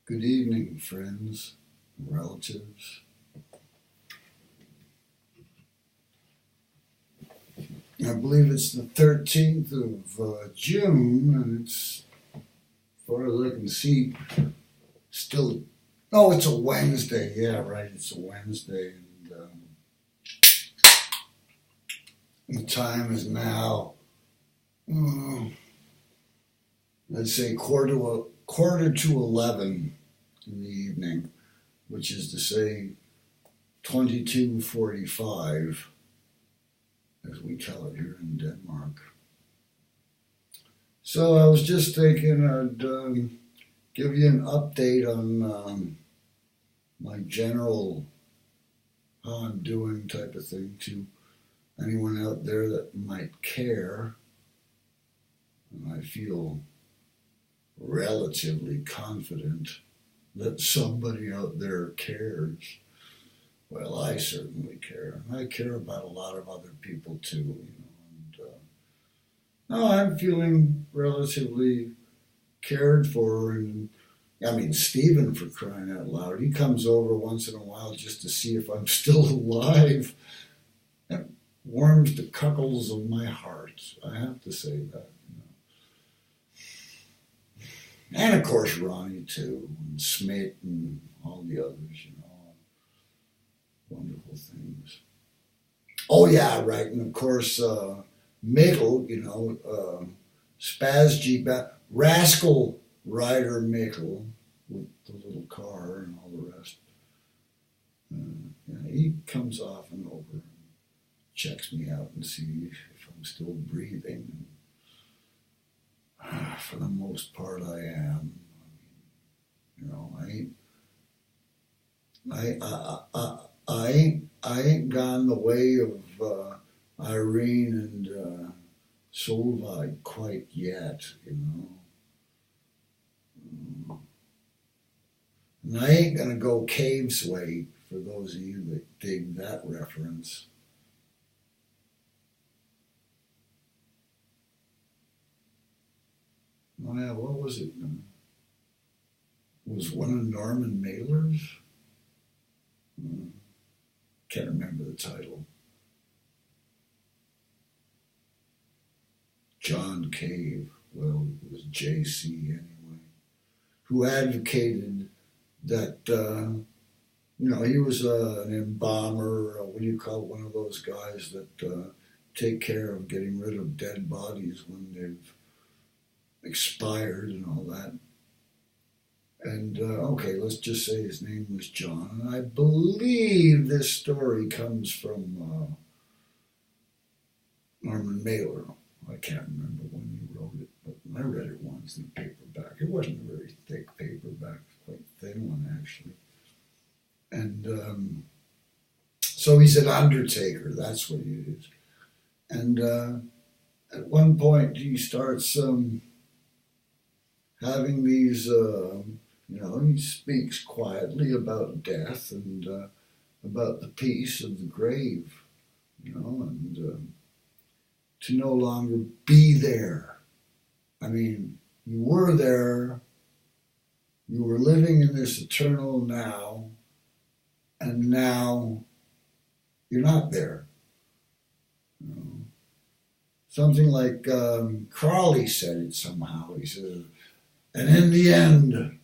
Good evening, friends and relatives. I believe it's the 13th of June, and it's, as far as I can see, still, oh, it's a Wednesday. Yeah, right, it's a Wednesday. And the time is now, let's say quarter to 11 in the evening, which is to say 22:45, as we tell it here in Denmark. So I was just thinking I'd give you an update on my general how I'm doing type of thing to anyone out there that might care. And I feel relatively confident that somebody out there cares. Well, I certainly care. And I care about a lot of other people too, And no, I'm feeling relatively cared for. And I mean, Stephan, for crying out loud, he comes over once in a while just to see if I'm still alive. That warms the cuckles of my heart. I have to say that. And of course Ronnie too, and Schmidt and all the others, wonderful things. Oh yeah, right, and of course Mikkel, Spaz Jeep, Rascal Rider Mikkel with the little car and all the rest. He comes often over and checks me out and sees if I'm still breathing. For the most part, I am. I ain't gone the way of Irene and Solveig quite yet, And I ain't gonna go cave's way, for those of you that dig that reference. Oh yeah, what was it? It was one of Norman Mailer's? Can't remember the title. John Cave, well, it was JC anyway, who advocated that, he was an embalmer, what do you call it, one of those guys that take care of getting rid of dead bodies when they've expired and all that. And okay, let's just say his name was John. And I believe this story comes from Norman Mailer. I can't remember when he wrote it, but I read it once in paperback. It wasn't a very thick paperback, quite thin one actually. And so he's an undertaker, that's what he is. And at one point he starts having these, he speaks quietly about death and about the peace of the grave, and to no longer be there. I mean, you were there, you were living in this eternal now, and now you're not there. Something like Crawley said it somehow. He says, and in the end,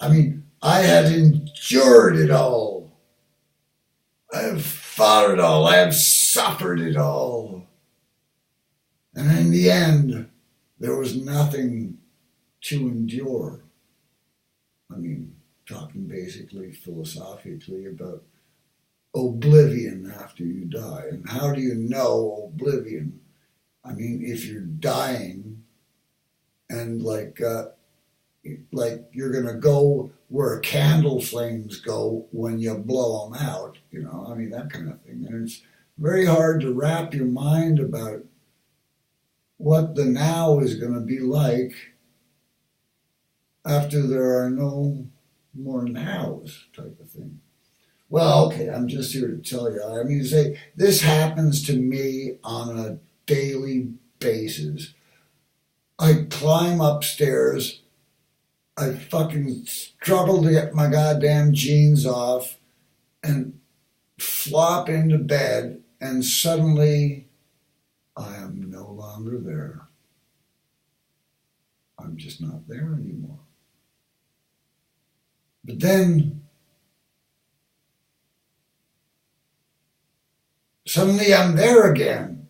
I had endured it all. I have fought it all. I have suffered it all. And in the end, there was nothing to endure. Talking basically philosophically about oblivion after you die. And how do you know oblivion? If you're dying and like you're going to go where candle flames go when you blow them out, that kind of thing. And it's very hard to wrap your mind about what the now is going to be like after there are no more nows, type of thing. Well, okay, I'm just here to tell you. Say this happens to me on a daily basis. I climb upstairs I fucking struggle to get my goddamn jeans off and flop into bed, and suddenly I am no longer there. I'm just not there anymore. But then suddenly I'm there again.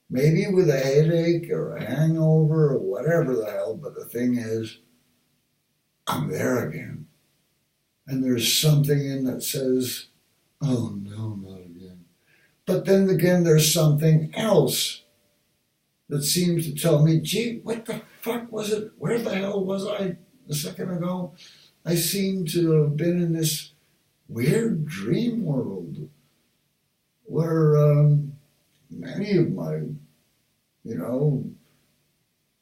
Maybe with a headache or a hangover or whatever the hell, but the thing is, I'm there again. And there's something in that says, oh no, not again. But then again, there's something else that seems to tell me, gee, what the fuck was it? Where the hell was I a second ago? I seem to have been in this weird dream world where many of my,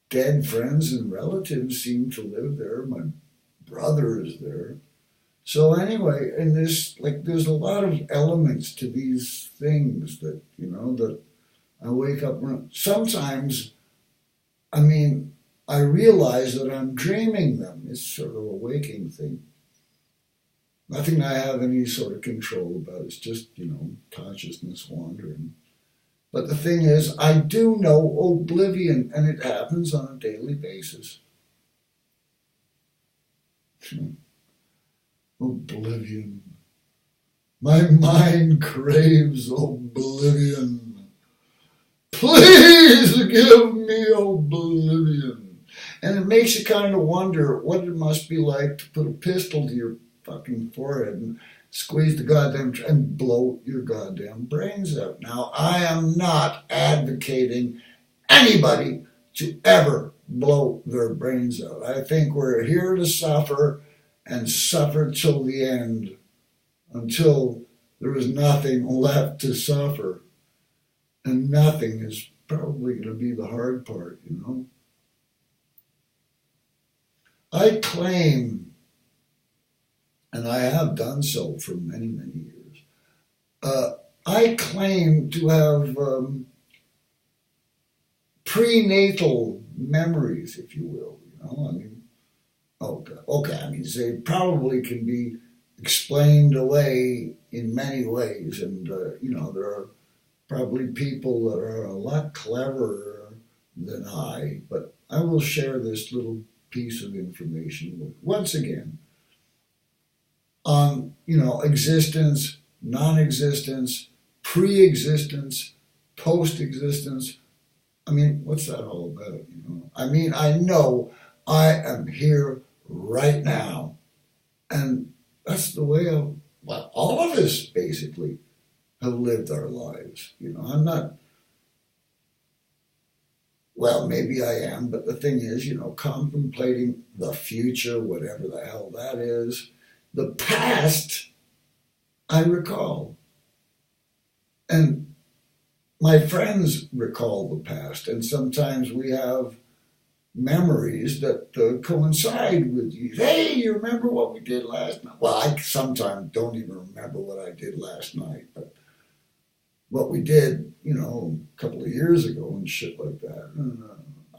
dead friends and relatives seem to live there. My brother is there. So anyway, in this, there's a lot of elements to these things that, that I wake up and sometimes, I realize that I'm dreaming them. It's sort of a waking thing. Nothing I have any sort of control about. It's just, consciousness wandering. But the thing is, I do know oblivion, and it happens on a daily basis. Oblivion. My mind craves oblivion. Please give me oblivion. And it makes you kind of wonder what it must be like to put a pistol to your fucking forehead and squeeze the goddamn and blow your goddamn brains out. Now, I am not advocating anybody to ever blow their brains out. I think we're here to suffer and suffer till the end, until there is nothing left to suffer. And nothing is probably going to be the hard part, I claim, and I have done so for many, many years, I claim to have prenatal memories, if you will. They probably can be explained away in many ways, and there are probably people that are a lot cleverer than I, but I will share this little piece of information once again on, existence, non-existence, pre-existence, post-existence. What's that all about, I know I am here right now. And that's the way all of us basically have lived our lives. I'm not, well, maybe I am, but the thing is, contemplating the future, whatever the hell that is. The past, I recall. And my friends recall the past, and sometimes we have memories that coincide with you. Hey, you remember what we did last night? Well, I sometimes don't even remember what I did last night, but what we did, a couple of years ago and shit like that.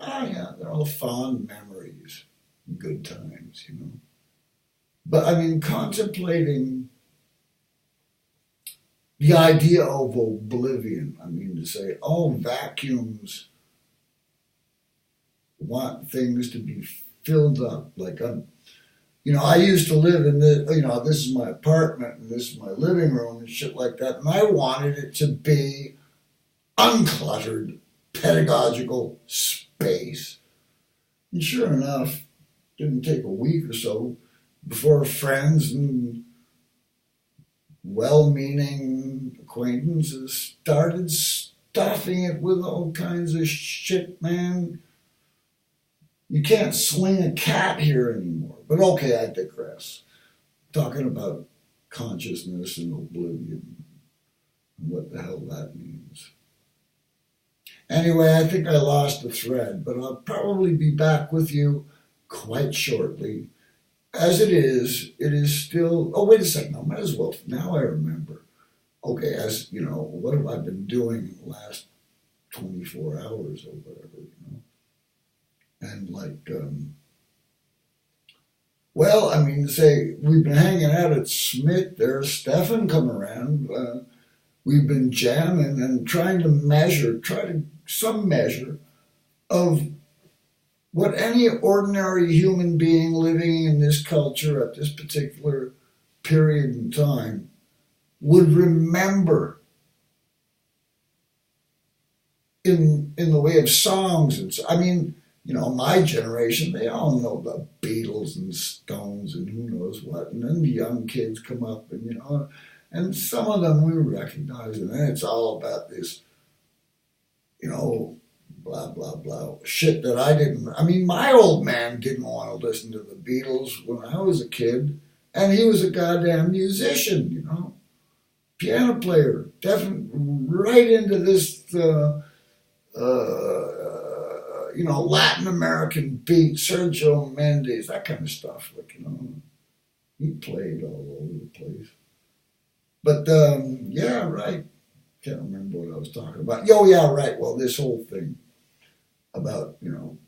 Yeah, they're all fond memories, good times, But contemplating the idea of oblivion, to say, all vacuums want things to be filled up. I used to live in this is my apartment and this is my living room and shit like that. And I wanted it to be uncluttered, pedagogical space. And sure enough, didn't take a week or so before friends and well-meaning acquaintances started stuffing it with all kinds of shit, man. You can't swing a cat here anymore. But okay, I digress. Talking about consciousness and oblivion and what the hell that means. Anyway, I think I lost the thread, but I'll probably be back with you quite shortly. As it is still, oh, wait a second, I might as well, now I remember. Okay, what have I been doing in the last 24 hours or whatever, And Well, I mean, say, we've been hanging out at Schmidt. There's Stephan come around. We've been jamming and trying to some measure of what any ordinary human being living in this culture at this particular period in time would remember in the way of songs. And so, I mean, you know, my generation, they all know the Beatles and Stones and who knows what. And then the young kids come up and, you know, and some of them we recognize. And then it's all about this, you know, blah, blah, blah, shit that I didn't. I mean, my old man didn't want to listen to the Beatles when I was a kid. And he was a goddamn musician, you know, piano player, definitely right into this, you know, Latin American beat, Sergio Mendes, that kind of stuff. Like, you know, he played all over the place. But, yeah, right. Can't remember what I was talking about. Oh, yeah, right. Well, this whole thing about, you know,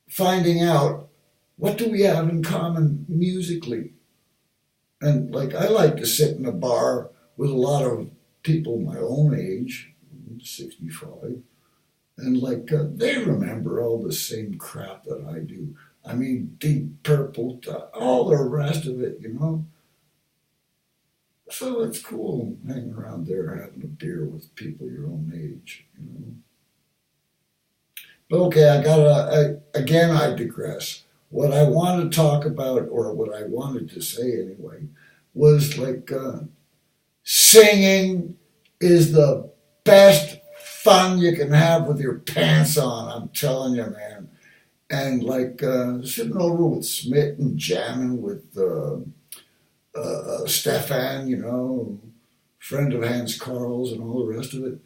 finding out what do we have in common musically. And, like, I like to sit in a bar with a lot of people my own age, 65, and, like, they remember all the same crap that I do. I mean, Deep Purple, all the rest of it, you know. So it's cool hanging around there having a beer with people your own age, you know. But okay, I digress. What I want to talk about, or what I wanted to say anyway, was like singing is the best fun you can have with your pants on, I'm telling you, man. And like sitting over with Schmidt and jamming with Stephan, you know, friend of Hans Carl's and all the rest of it.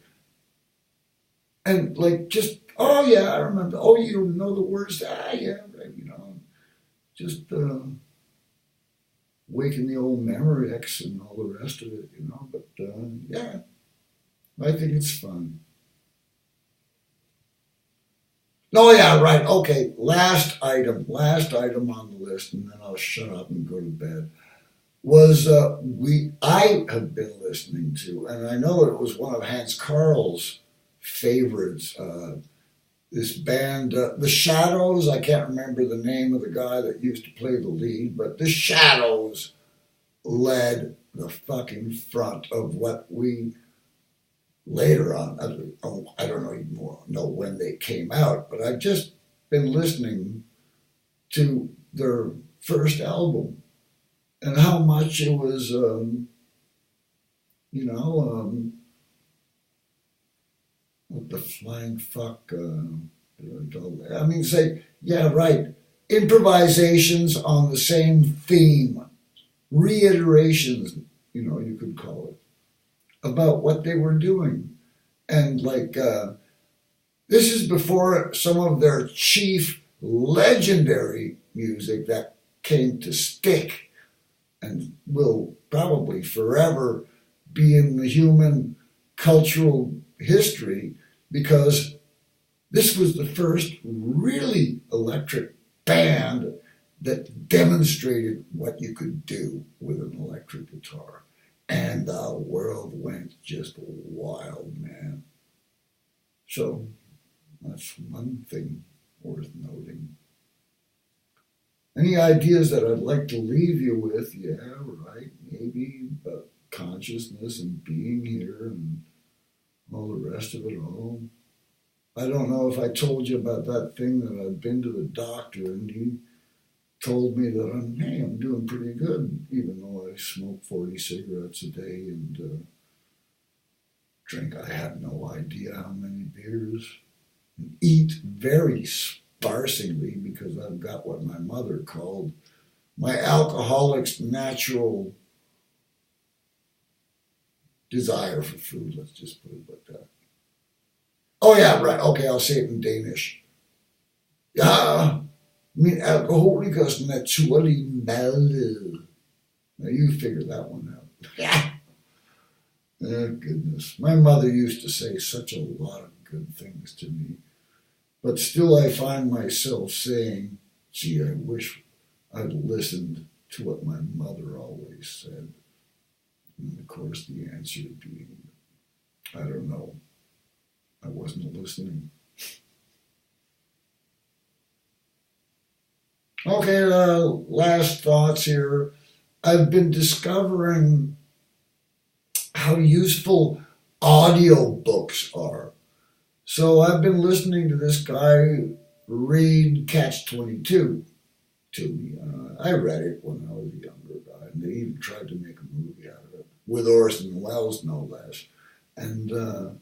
And like just, oh yeah, I remember, oh, you know the words, yeah, right, you know, just waking the old memory X and all the rest of it, you know, but yeah, I think it's fun. Oh yeah, right, okay, last item on the list, and then I'll shut up and go to bed, was I have been listening to, and I know it was one of Hans Carl's favorites, this band, The Shadows. I can't remember the name of the guy that used to play the lead, but The Shadows led the fucking front of what we later on, I don't even know when they came out, but I've just been listening to their first album and how much it was, you know, what the flying fuck, I mean, say, yeah, right, improvisations on the same theme, reiterations, you know, you could call it, about what they were doing. And like, this is before some of their chief legendary music that came to stick and will probably forever be in the human cultural history, because this was the first really electric band that demonstrated what you could do with an electric guitar. And the world went just wild, man. So that's one thing worth noting. Any ideas that I'd like to leave you with? Yeah, right. Maybe about consciousness and being here and all the rest of it all. I don't know if I told you about that thing that I've been to the doctor and he told me that I'm doing pretty good, even though I smoke 40 cigarettes a day and drink, I have no idea how many beers, and eat very sparsely because I've got what my mother called my alcoholic's natural desire for food, let's just put it like that. Oh yeah, right, okay, I'll say it in Danish. Ja, min alkoholikers naturlige mad. Now you figure that one out. Yeah. Oh, goodness. My mother used to say such a lot of good things to me. But still I find myself saying, gee, I wish I listened to what my mother always said. And of course, the answer being, I don't know. I wasn't listening. Okay, last thoughts here. I've been discovering how useful audio books are. So I've been listening to this guy read Catch-22 to me. I read it when I was a younger guy, and they even tried to make a movie out of it, with Orson Welles, no less, and a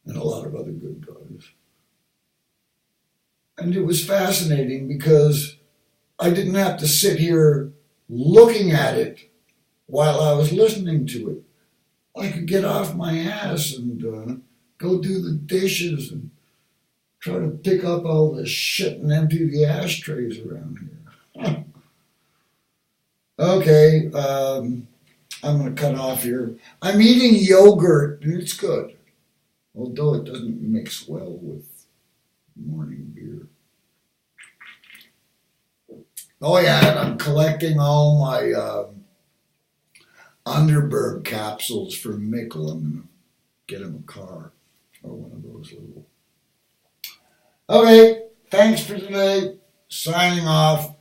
lot of other good guys. And it was fascinating because I didn't have to sit here looking at it while I was listening to it. I could get off my ass and go do the dishes and try to pick up all this shit and empty the ashtrays around here. Okay, I'm going to cut off here. I'm eating yogurt, and it's good, although it doesn't mix well with morning beer. Oh yeah, and I'm collecting all my Underberg capsules for Mikkel. I'm going to get him a car or one of those little. Okay, thanks for today. Signing off.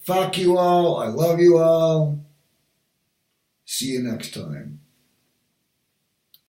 Fuck you all. I love you all. See you next time.